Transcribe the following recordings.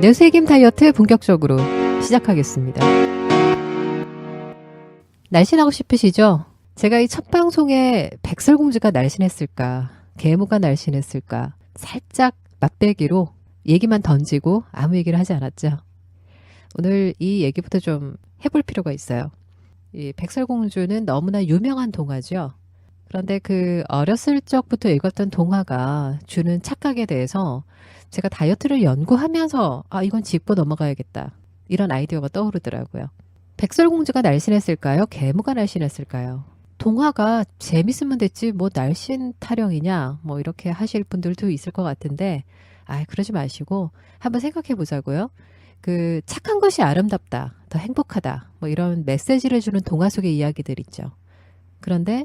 뇌세김 다이어트 본격적으로 시작하겠습니다. 날씬하고 싶으시죠? 제가 이 첫 방송에 백설공주가 날씬했을까, 계모가 날씬했을까 살짝 맛배기로 얘기만 던지고 아무 얘기를 하지 않았죠. 오늘 이 얘기부터 좀 해볼 필요가 있어요. 이 백설공주는 너무나 유명한 동화죠. 그런데 그 어렸을 적부터 읽었던 동화가 주는 착각에 대해서 제가 다이어트를 연구하면서 이건 짚고 넘어가야겠다, 이런 아이디어가 떠오르더라고요. 백설공주가 날씬했을까요? 계모가 날씬했을까요? 동화가 재밌으면 됐지 뭐 날씬 타령이냐 뭐 이렇게 하실 분들도 있을 것 같은데 그러지 마시고 한번 생각해 보자고요. 그 착한 것이 아름답다, 더 행복하다, 뭐 이런 메시지를 주는 동화 속의 이야기들 있죠. 그런데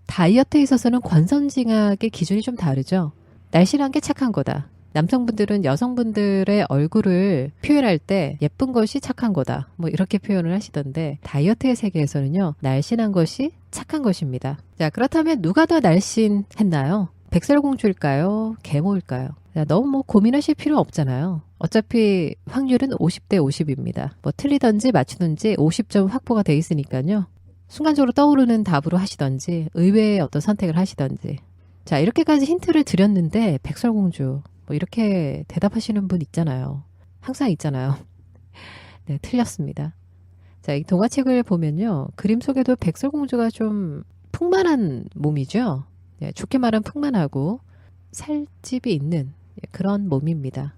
다이어트에 있어서는 권선징악의 기준이 좀 다르죠. 날씬한 게 착한 거다. 남성분들은 여성분들의 얼굴을 표현할 때 예쁜 것이 착한 거다, 뭐 이렇게 표현을 하시던데 다이어트의 세계에서는요, 날씬한 것이 착한 것입니다. 자, 그렇다면 누가 더 날씬했나요? 백설공주일까요? 계모일까요? 너무 뭐 고민하실 필요 없잖아요. 어차피 확률은 50대 50입니다. 뭐 틀리든지 맞추든지 50점 확보가 돼 있으니까요. 순간적으로 떠오르는 답으로 하시던지 의외의 어떤 선택을 하시던지. 자, 이렇게까지 힌트를 드렸는데 백설공주 뭐 이렇게 대답하시는 분 있잖아요. 항상 있잖아요. 네, 틀렸습니다. 자, 이 동화책을 보면요, 그림 속에도 백설공주가 좀 풍만한 몸이죠. 네, 좋게 말하면 풍만하고 살집이 있는 그런 몸입니다.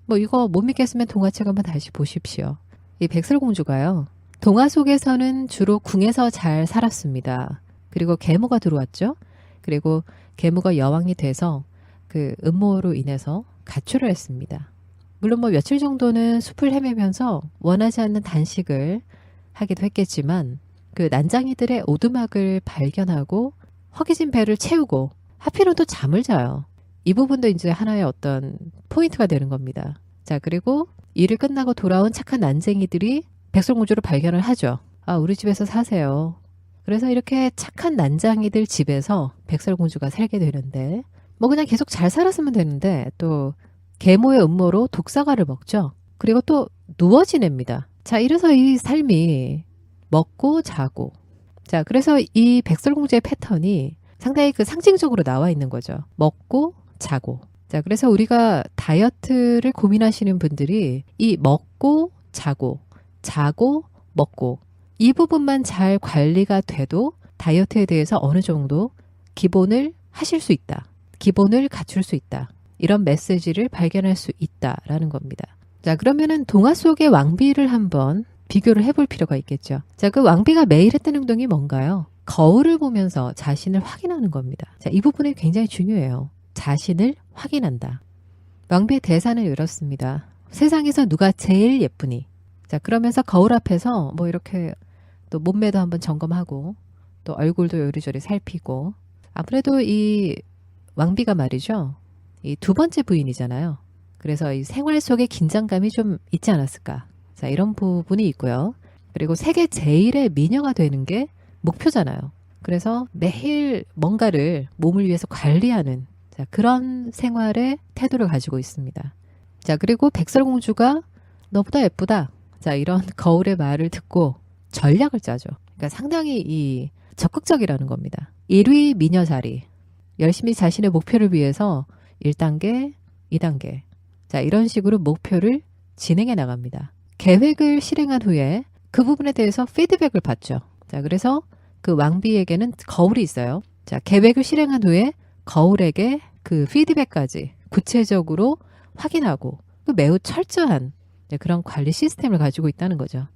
뭐 이거 못 믿겠으면 동화책 한번 다시 보십시오. 이 백설공주가요, 동화 속에서는 주로 궁에서 잘 살았습니다. 그리고 계모가 들어왔죠. 그리고 계모가 여왕이 돼서 그 음모로 인해서 가출을 했습니다. 물론 뭐 며칠 정도는 숲을 헤매면서 원하지 않는 단식을 하기도 했겠지만 그 난장이들의 오두막을 발견하고 허기진 배를 채우고 하필은 또 잠을 자요. 이 부분도 이제 하나의 어떤 포인트가 되는 겁니다. 자, 그리고 일을 끝나고 돌아온 착한 난쟁이들이 백설공주를 발견을 하죠. 우리 집에서 사세요. 그래서 이렇게 착한 난장이들 집에서 백설공주가 살게 되는데 뭐 그냥 계속 잘 살았으면 되는데 또 계모의 음모로 독사과를 먹죠. 그리고 또 누워 지냅니다. 자, 이래서 이 삶이 먹고 자고. 자, 그래서 이 백설공주의 패턴이 상당히 그 상징적으로 나와 있는 거죠. 먹고 자고. 자, 그래서 우리가 다이어트를 고민하시는 분들이 이 먹고 자고, 자고 먹고 이 부분만 잘 관리가 돼도 다이어트에 대해서 어느 정도 기본을 하실 수 있다, 기본을 갖출 수 있다, 이런 메시지를 발견할 수 있다라는 겁니다. 자, 그러면은 동화 속의 왕비를 한번 비교를 해볼 필요가 있겠죠. 자, 그 왕비가 매일 했던 행동이 뭔가요? 거울을 보면서 자신을 확인하는 겁니다. 자, 이 부분이 굉장히 중요해요. 자신을 확인한다. 왕비의 대사는 이렇습니다. 세상에서 누가 제일 예쁘니? 자, 그러면서 거울 앞에서 뭐 이렇게 또 몸매도 한번 점검하고 또 얼굴도 요리조리 살피고, 아무래도 이 왕비가 말이죠, 이 두 번째 부인이잖아요. 그래서 이 생활 속에 긴장감이 좀 있지 않았을까. 자, 이런 부분이 있고요. 그리고 세계 제일의 미녀가 되는 게 목표잖아요. 그래서 매일 뭔가를 몸을 위해서 관리하는, 자, 그런 생활의 태도를 가지고 있습니다. 자, 그리고 백설공주가 너보다 예쁘다, 자, 이런 거울의 말을 듣고 전략을 짜죠. 그러니까 상당히 이 적극적이라는 겁니다. 1위 미녀 자리, 열심히 자신의 목표를 위해서 1단계, 2단계, 자, 이런 식으로 목표를 진행해 나갑니다. 계획을 실행한 후에 그 부분에 대해서 피드백을 받죠. 자, 그래서 그 왕비에게는 거울이 있어요. 자, 계획을 실행한 후에 거울에게 그 피드백까지 구체적으로 확인하고 매우 철저한 그런 관리 시스템을 가지고 있다는 거죠.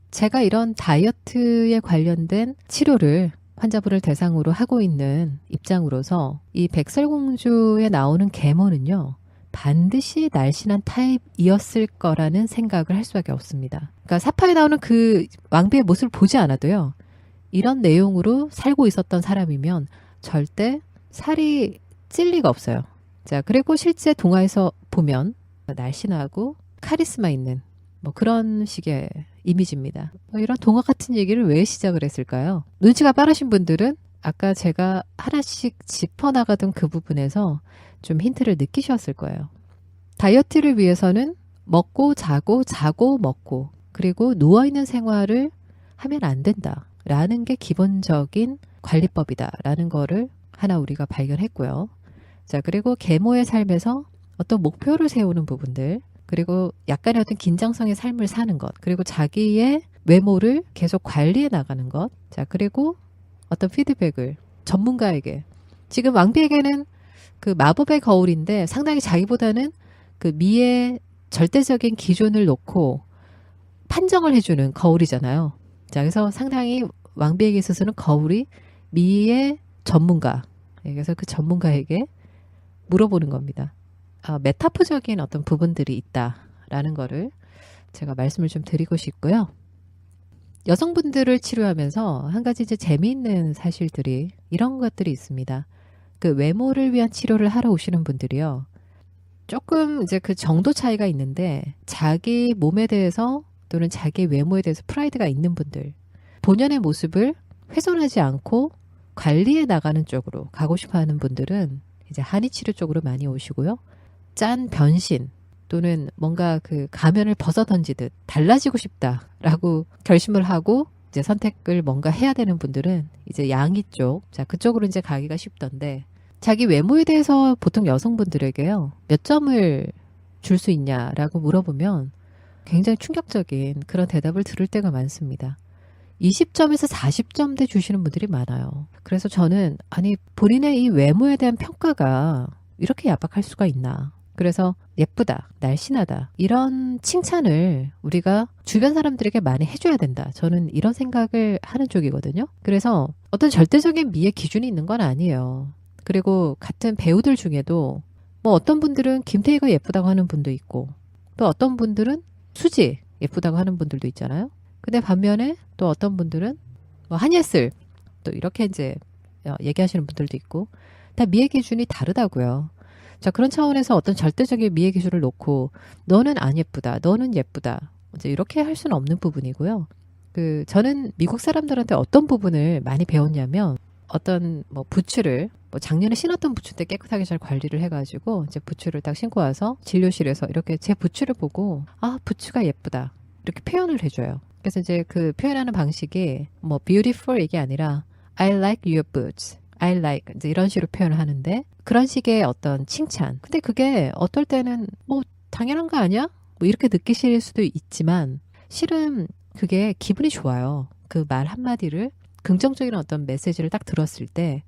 제가 이런 다이어트에 관련된 치료를 환자분을 대상으로 하고 있는 입장으로서 이 백설공주에 나오는 계모는요, 반드시 날씬한 타입이었을 거라는 생각을 할 수밖에 없습니다. 그러니까 사파에 나오는 그 왕비의 모습을 보지 않아도요, 이런 내용으로 살고 있었던 사람이면 절대 살이 찔 리가 없어요. 자, 그리고 실제 동화에서 보면 날씬하고 카리스마 있는 뭐 그런 식의 이미지입니다. 이런 동화 같은 얘기를 왜 시작을 했을까요? 눈치가 빠르신 분들은 아까 제가 하나씩 짚어나가던 그 부분에서 좀 힌트를 느끼셨을 거예요. 다이어트를 위해서는 먹고 자고 자고 먹고 그리고 누워있는 생활을 하면 안 된다라는 게 기본적인 관리법이다라는 거를 하나 우리가 발견했고요. 자, 그리고 계모의 삶에서 어떤 목표를 세우는 부분들, 그리고 약간의 어떤 긴장성의 삶을 사는 것, 그리고 자기의 외모를 계속 관리해 나가는 것, 자, 그리고 어떤 피드백을 전문가에게, 지금 왕비에게는 그 마법의 거울인데 상당히 자기보다는 그 미의 절대적인 기준을 놓고 판정을 해주는 거울이잖아요. 자, 그래서 상당히 왕비에게 있어서는 거울이 미의 전문가, 그래서 그 전문가에게 물어보는 겁니다. 메타포적인 어떤 부분들이 있다라는 거를 제가 말씀을 좀 드리고 싶고요. 여성분들을 치료하면서 한 가지 이제 재미있는 사실들이 이런 것들이 있습니다. 그 외모를 위한 치료를 하러 오시는 분들이요. 조금 이제 그 정도 차이가 있는데 자기 몸에 대해서 또는 자기 외모에 대해서 프라이드가 있는 분들, 본연의 모습을 훼손하지 않고 관리해 나가는 쪽으로 가고 싶어 하는 분들은 이제 한의치료 쪽으로 많이 오시고요. 짠 변신 또는 뭔가 그 가면을 벗어 던지듯 달라지고 싶다라고 결심을 하고 이제 선택을 뭔가 해야 되는 분들은 이제 양의 쪽, 자, 그쪽으로 이제 가기가 쉽던데, 자기 외모에 대해서 보통 여성분들에게요, 몇 점을 줄 수 있냐라고 물어보면 굉장히 충격적인 그런 대답을 들을 때가 많습니다. 20점에서 40점대 주시는 분들이 많아요. 그래서 저는 아니 본인의 이 외모에 대한 평가가 이렇게 야박할 수가 있나. 그래서 예쁘다, 날씬하다 이런 칭찬을 우리가 주변 사람들에게 많이 해줘야 된다. 저는 이런 생각을 하는 쪽이거든요. 그래서 어떤 절대적인 미의 기준이 있는 건 아니에요. 그리고 같은 배우들 중에도 뭐 어떤 분들은 김태희가 예쁘다고 하는 분도 있고 또 어떤 분들은 수지 예쁘다고 하는 분들도 있잖아요. 근데 반면에 또 어떤 분들은 뭐 한예슬 또 이렇게 이제 얘기하시는 분들도 있고 다 미의 기준이 다르다고요. 자, 그런 차원에서 어떤 절대적인 미의 기준을 놓고 너는 안 예쁘다, 너는 예쁘다 이제 이렇게 할 수는 없는 부분이고요. 그 저는 미국 사람들한테 어떤 부분을 많이 배웠냐면 어떤 뭐 부츠를 뭐 작년에 신었던 부츠인데 깨끗하게 잘 관리를 해가지고 이제 부츠를 딱 신고 와서 진료실에서 이렇게 제 부츠를 보고 아 부츠가 예쁘다 이렇게 표현을 해줘요. 그래서 이제 그 표현하는 방식이 뭐 beautiful 이게 아니라 I like your boots, I like 이제 이런 식으로 표현을 하는데 그런 식의 어떤 칭찬. 근데 그게 어떨 때는 뭐 당연한 거 아니야? 뭐 이렇게 느끼실 수도 있지만 실은 그게 기분이 좋아요. 그 말 한마디를 긍정적인 어떤 메시지를 딱 들었을 때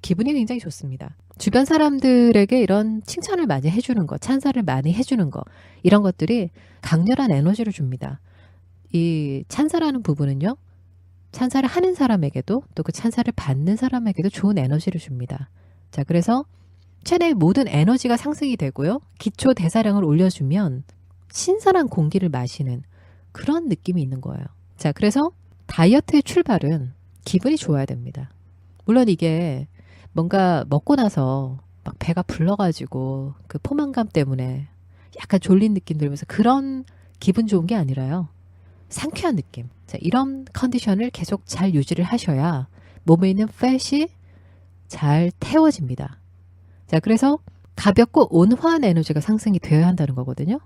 기분이 굉장히 좋습니다. 주변 사람들에게 이런 칭찬을 많이 해주는 것, 찬사를 많이 해주는 것, 이런 것들이 강렬한 에너지를 줍니다. 이 찬사라는 부분은요, 찬사를 하는 사람에게도 또 그 찬사를 받는 사람에게도 좋은 에너지를 줍니다. 자, 그래서 체내의 모든 에너지가 상승이 되고요. 기초 대사량을 올려주면 신선한 공기를 마시는 그런 느낌이 있는 거예요. 자, 그래서 다이어트의 출발은 기분이 좋아야 됩니다. 물론 이게 뭔가 먹고 나서 막 배가 불러가지고 그 포만감 때문에 약간 졸린 느낌 들면서 그런 기분 좋은 게 아니라요. 상쾌한 느낌. 자, 이런 컨디션을 계속 잘 유지를 하셔야 몸에 있는 팻이 잘 태워집니다. 자, 그래서 가볍고 온화한 에너지가 상승이 되어야 한다는 거거든요.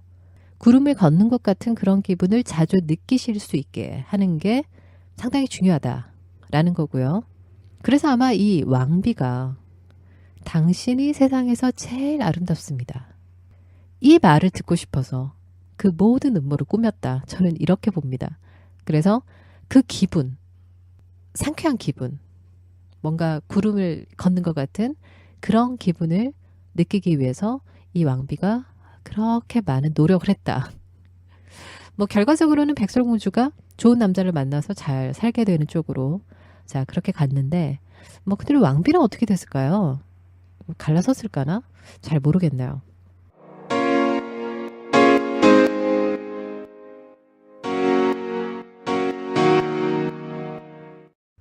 구름을 걷는 것 같은 그런 기분을 자주 느끼실 수 있게 하는 게 상당히 중요하다라는 거고요. 그래서 아마 이 왕비가 당신이 세상에서 제일 아름답습니다. 이 말을 듣고 싶어서 그 모든 음모를 꾸몄다. 저는 이렇게 봅니다. 그래서 그 기분, 상쾌한 기분, 뭔가 구름을 걷는 것 같은 그런 기분을 느끼기 위해서 이 왕비가 그렇게 많은 노력을 했다. 뭐 결과적으로는 백설공주가 좋은 남자를 만나서 잘 살게 되는 쪽으로 자 그렇게 갔는데 뭐 근데 왕비는 어떻게 됐을까요? 갈라섰을까나? 잘 모르겠네요.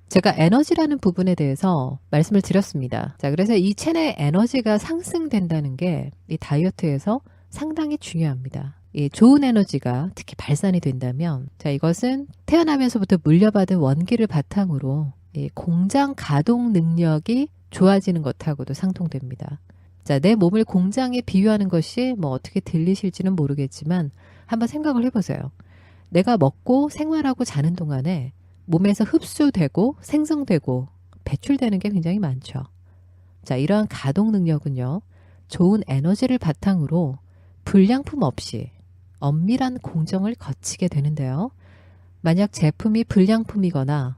제가 에너지라는 부분에 대해서 말씀을 드렸습니다. 자, 그래서 이 체내 에너지가 상승된다는 게 이 다이어트에서 상당히 중요합니다. 이 좋은 에너지가 특히 발산이 된다면 자, 이것은 태어나면서부터 물려받은 원기를 바탕으로 이 공장 가동 능력이 좋아지는 것하고도 상통됩니다. 자, 내 몸을 공장에 비유하는 것이 뭐 어떻게 들리실지는 모르겠지만 한번 생각을 해보세요. 내가 먹고 생활하고 자는 동안에 몸에서 흡수되고 생성되고 배출되는 게 굉장히 많죠. 자, 이러한 가동 능력은요, 좋은 에너지를 바탕으로 불량품 없이 엄밀한 공정을 거치게 되는데요. 만약 제품이 불량품이거나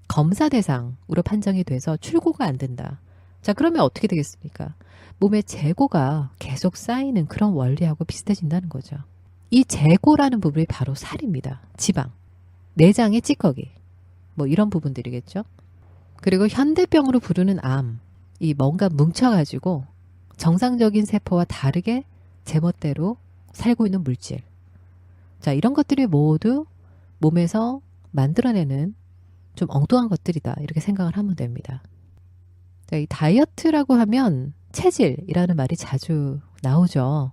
검사 대상으로 판정이 돼서 출고가 안 된다. 자, 그러면 어떻게 되겠습니까? 몸에 재고가 계속 쌓이는 그런 원리하고 비슷해진다는 거죠. 이 재고라는 부분이 바로 살입니다. 지방, 내장의 찌꺼기, 뭐 이런 부분들이겠죠. 그리고 현대병으로 부르는 암, 이 뭔가 뭉쳐가지고 정상적인 세포와 다르게 제멋대로 살고 있는 물질. 자, 이런 것들이 모두 몸에서 만들어내는 좀 엉뚱한 것들이다. 이렇게 생각을 하면 됩니다. 자, 이 다이어트라고 하면 체질이라는 말이 자주 나오죠.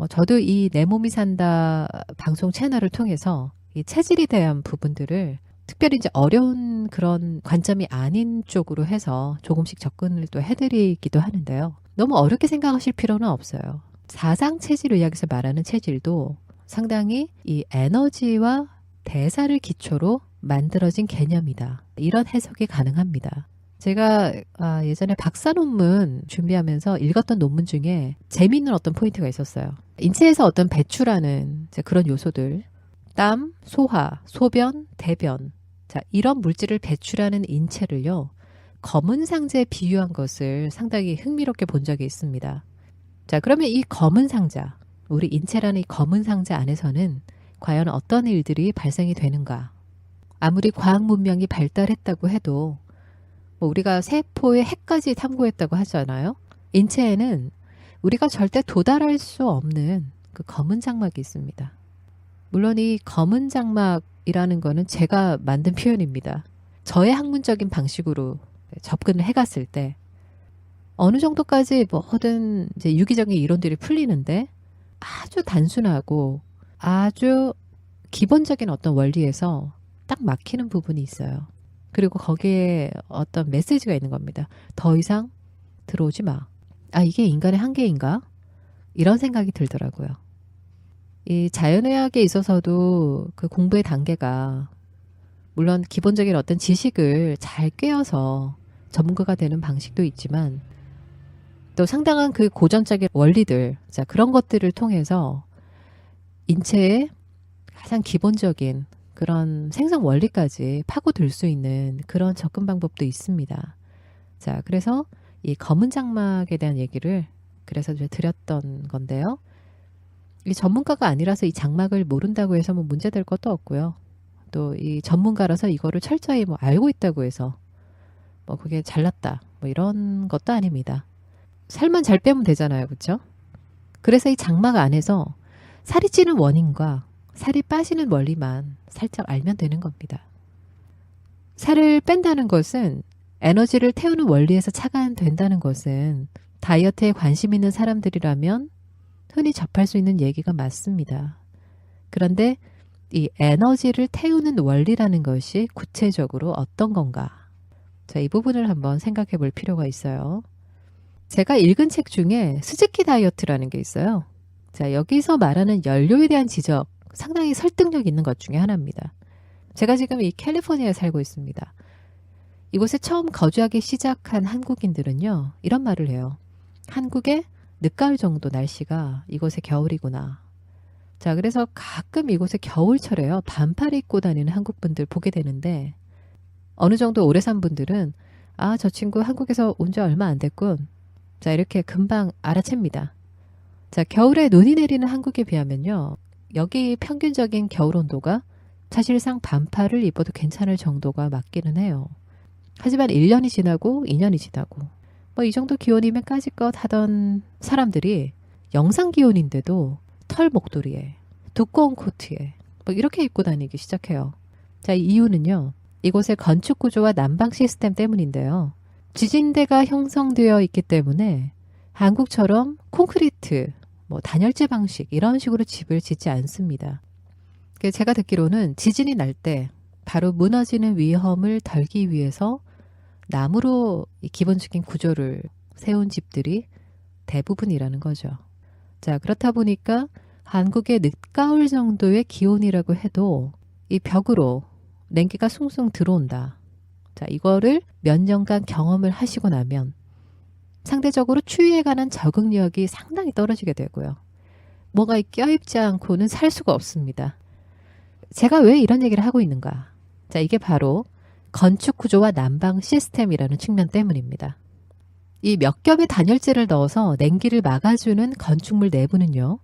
저도 이 내 몸이 산다 방송 채널을 통해서 이 체질에 대한 부분들을 특별히 이제 어려운 그런 관점이 아닌 쪽으로 해서 조금씩 접근을 또 해드리기도 하는데요. 너무 어렵게 생각하실 필요는 없어요. 사상 체질의학에서 말하는 체질도 상당히 이 에너지와 대사를 기초로 만들어진 개념이다. 이런 해석이 가능합니다. 제가 예전에 박사 논문 준비하면서 읽었던 논문 중에 재미있는 어떤 포인트가 있었어요. 인체에서 어떤 배출하는 그런 요소들, 땀, 소화, 소변, 대변, 자, 이런 물질을 배출하는 인체를요, 검은 상자에 비유한 것을 상당히 흥미롭게 본 적이 있습니다. 자, 그러면 이 검은 상자, 우리 인체라는 이 검은 상자 안에서는 과연 어떤 일들이 발생이 되는가? 아무리 과학 문명이 발달했다고 해도 우리가 세포의 핵까지 탐구했다고 하잖아요. 인체에는 우리가 절대 도달할 수 없는 그 검은 장막이 있습니다. 물론 이 검은 장막이라는 거는 제가 만든 표현입니다. 저의 학문적인 방식으로 접근을 해갔을 때 어느 정도까지 뭐든 이제 유기적인 이론들이 풀리는데 아주 단순하고 아주 기본적인 어떤 원리에서 딱 막히는 부분이 있어요. 그리고 거기에 어떤 메시지가 있는 겁니다. 더 이상 들어오지 마. 이게 인간의 한계인가? 이런 생각이 들더라고요. 이 자연의학에 있어서도 그 공부의 단계가 물론 기본적인 어떤 지식을 잘 꿰어서 전문가가 되는 방식도 있지만 또 상당한 그 고전적인 원리들, 자, 그런 것들을 통해서 인체의 가장 기본적인 그런 생성 원리까지 파고들 수 있는 그런 접근 방법도 있습니다. 자, 그래서 이 검은 장막에 대한 얘기를 그래서 이제 드렸던 건데요. 이 전문가가 아니라서 이 장막을 모른다고 해서 뭐 문제될 것도 없고요. 또 이 전문가라서 이거를 철저히 뭐 알고 있다고 해서 뭐 그게 잘났다 뭐 이런 것도 아닙니다. 살만 잘 빼면 되잖아요. 그렇죠? 그래서 이 장막 안에서 살이 찌는 원인과 살이 빠지는 원리만 살짝 알면 되는 겁니다. 살을 뺀다는 것은 에너지를 태우는 원리에서 착안된다는 것은 다이어트에 관심 있는 사람들이라면 흔히 접할 수 있는 얘기가 맞습니다. 그런데 이 에너지를 태우는 원리라는 것이 구체적으로 어떤 건가? 자, 이 부분을 한번 생각해 볼 필요가 있어요. 제가 읽은 책 중에 스즈키 다이어트라는 게 있어요. 자, 여기서 말하는 연료에 대한 지적, 상당히 설득력 있는 것 중에 하나입니다. 제가 지금 이 캘리포니아에 살고 있습니다. 이곳에 처음 거주하기 시작한 한국인들은요, 이런 말을 해요. 한국의 늦가을 정도 날씨가 이곳의 겨울이구나. 자, 그래서 가끔 이곳에 겨울철에요, 반팔 입고 다니는 한국분들 보게 되는데 어느 정도 오래 산 분들은 저 친구 한국에서 온 지 얼마 안 됐군. 자, 이렇게 금방 알아챕니다. 자, 겨울에 눈이 내리는 한국에 비하면요, 여기 평균적인 겨울 온도가 사실상 반팔을 입어도 괜찮을 정도가 맞기는 해요. 하지만 1년이 지나고 2년이 지나고 뭐 이 정도 기온이면 까짓것 하던 사람들이 영상 기온인데도 털 목도리에 두꺼운 코트에 뭐 이렇게 입고 다니기 시작해요. 자, 이 이유는요, 이곳의 건축 구조와 난방 시스템 때문인데요. 지진대가 형성되어 있기 때문에 한국처럼 콘크리트, 뭐 단열재 방식 이런 식으로 집을 짓지 않습니다. 제가 듣기로는 지진이 날 때 바로 무너지는 위험을 덜기 위해서 나무로 기본적인 구조를 세운 집들이 대부분이라는 거죠. 자, 그렇다 보니까 한국의 늦가을 정도의 기온이라고 해도 이 벽으로 냉기가 숭숭 들어온다. 자, 이거를 몇 년간 경험을 하시고 나면 상대적으로 추위에 관한 적응력이 상당히 떨어지게 되고요. 뭐가 껴입지 않고는 살 수가 없습니다. 제가 왜 이런 얘기를 하고 있는가? 자, 이게 바로 건축 구조와 난방 시스템이라는 측면 때문입니다. 이 몇 겹의 단열재를 넣어서 냉기를 막아주는 건축물 내부는요,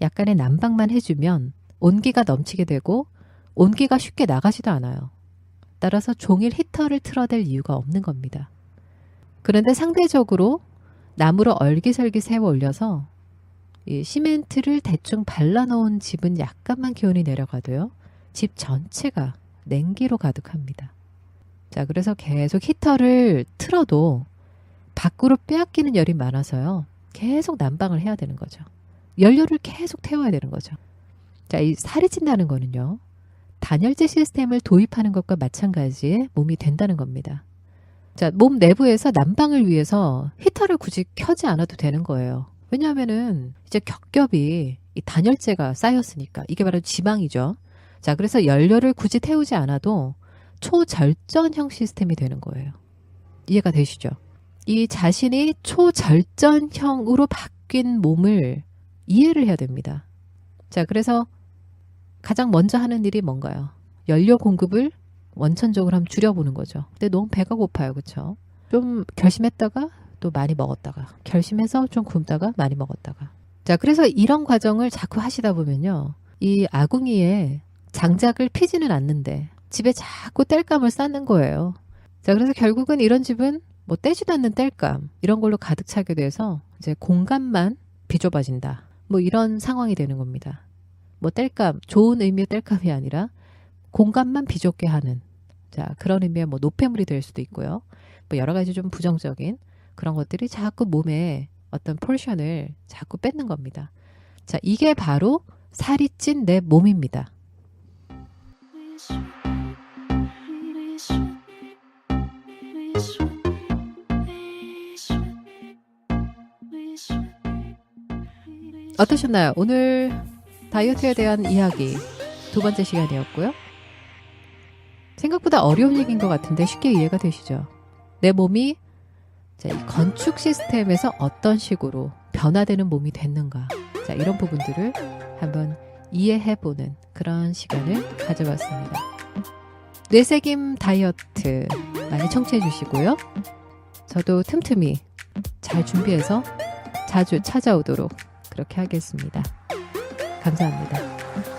약간의 난방만 해주면 온기가 넘치게 되고 온기가 쉽게 나가지도 않아요. 따라서 종일 히터를 틀어댈 이유가 없는 겁니다. 그런데 상대적으로 나무로 얼기설기 세워 올려서 이 시멘트를 대충 발라놓은 집은 약간만 기온이 내려가도요, 집 전체가 냉기로 가득합니다. 자, 그래서 계속 히터를 틀어도 밖으로 빼앗기는 열이 많아서요, 계속 난방을 해야 되는 거죠. 연료를 계속 태워야 되는 거죠. 자, 이 살이 찐다는 거는요, 단열재 시스템을 도입하는 것과 마찬가지의 몸이 된다는 겁니다. 자, 몸 내부에서 난방을 위해서 히터를 굳이 켜지 않아도 되는 거예요. 왜냐하면은 이제 겹겹이 이 단열재가 쌓였으니까. 이게 바로 지방이죠. 자, 그래서 연료를 굳이 태우지 않아도 초절전형 시스템이 되는 거예요. 이해가 되시죠? 이 자신이 초절전형으로 바뀐 몸을 이해를 해야 됩니다. 자, 그래서 가장 먼저 하는 일이 뭔가요? 연료 공급을 원천적으로 한번 줄여보는 거죠. 근데 너무 배가 고파요. 그렇죠? 좀 결심했다가 또 많이 먹었다가, 결심해서 좀 굶다가 많이 먹었다가. 자, 그래서 이런 과정을 자꾸 하시다 보면요, 이 아궁이에 장작을 피지는 않는데 집에 자꾸 땔감을 쌓는 거예요. 자, 그래서 결국은 이런 집은 뭐 떼지도 않는 땔감 이런 걸로 가득 차게 돼서 이제 공간만 비좁아진다. 뭐 이런 상황이 되는 겁니다. 뭐 땔감, 좋은 의미의 땔감이 아니라 공간만 비좁게 하는, 자, 그런 의미의 뭐 노폐물이 될 수도 있고요. 뭐 여러 가지 좀 부정적인 그런 것들이 자꾸 몸에 어떤 포션을 자꾸 뺏는 겁니다. 자, 이게 바로 살이 찐 내 몸입니다. 어떠셨나요? 오늘 다이어트에 대한 이야기 두 번째 시간이었고요. 생각보다 어려운 얘기인 것 같은데 쉽게 이해가 되시죠? 내 몸이 자, 이 건축 시스템에서 어떤 식으로 변화되는 몸이 됐는가, 자, 이런 부분들을 한번 이해해보는 그런 시간을 가져봤습니다. 뇌새김 다이어트 많이 청취해 주시고요. 저도 틈틈이 잘 준비해서 자주 찾아오도록 그렇게 하겠습니다. 감사합니다.